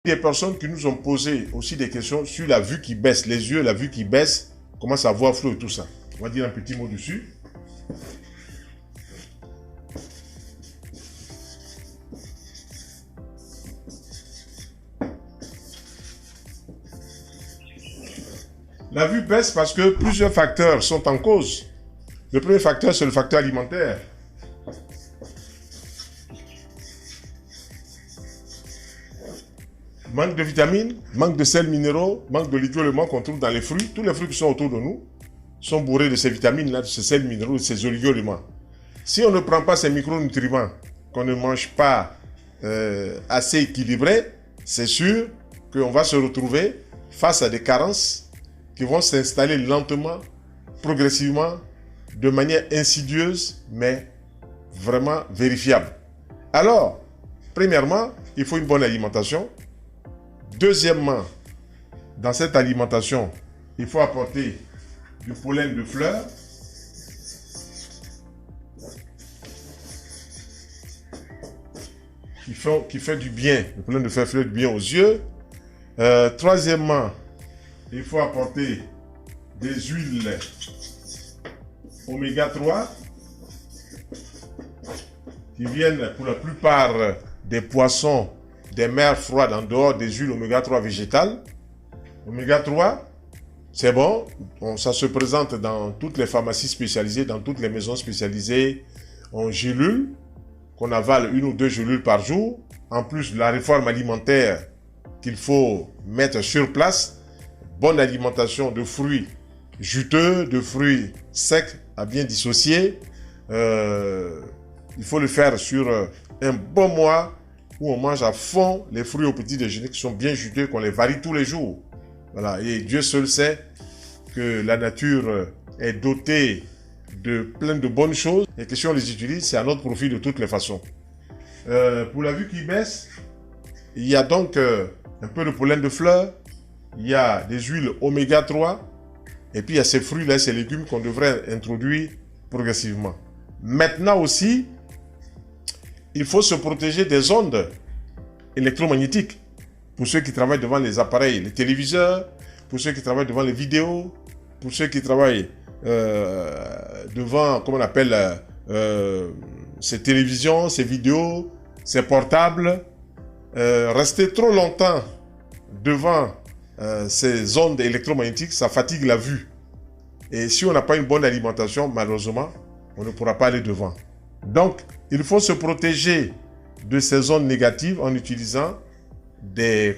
Des personnes qui nous ont posé aussi des questions sur la vue qui baisse, les yeux, la vue qui baisse, commence à voir flou et tout ça. On va dire un petit mot dessus. La vue baisse parce que plusieurs facteurs sont en cause. Le premier facteur, c'est le facteur alimentaire. Manque de vitamines, manque de sels minéraux, manque de lipides qu'on trouve dans les fruits. Tous les fruits qui sont autour de nous sont bourrés de ces vitamines-là, de ces sels minéraux, de ces oligo-éléments. Si on ne prend pas ces micronutriments, qu'on ne mange pas assez équilibré, c'est sûr qu'on va se retrouver face à des carences qui vont s'installer lentement, progressivement, de manière insidieuse, mais vraiment vérifiable. Alors, premièrement, il faut une bonne alimentation. Deuxièmement, dans cette alimentation, il faut apporter du pollen de fleurs. Qui fait du bien, le pollen de fleurs fait du bien aux yeux. Troisièmement, il faut apporter des huiles oméga 3 qui viennent pour la plupart des poissons des mers froides en dehors des huiles oméga 3 végétales. Oméga 3, c'est bon, ça se présente dans toutes les pharmacies spécialisées, dans toutes les maisons spécialisées en gélules, qu'on avale 1 ou 2 gélules par jour. En plus de la réforme alimentaire qu'il faut mettre sur place, bonne alimentation de fruits juteux, de fruits secs à bien dissocier. Il faut le faire sur un bon mois où on mange à fond les fruits au petit déjeuner qui sont bien juteux, qu'on les varie tous les jours. Voilà. Et Dieu seul sait que la nature est dotée de plein de bonnes choses et que si on les utilise, c'est à notre profit de toutes les façons. Pour la vue qui baisse, il y a donc un peu de pollen de fleurs, il y a des huiles oméga 3 et puis il y a ces fruits-là, ces légumes qu'on devrait introduire progressivement. Maintenant aussi, il faut se protéger des ondes électromagnétiques. Pour ceux qui travaillent devant les appareils, les téléviseurs, pour ceux qui travaillent devant les vidéos, pour ceux qui travaillent devant, comment on appelle, ces télévisions, ces vidéos, ces portables. Rester trop longtemps devant ces ondes électromagnétiques, ça fatigue la vue. Et si on n'a pas une bonne alimentation, malheureusement, on ne pourra pas aller devant. Donc, il faut se protéger de ces ondes négatives en utilisant des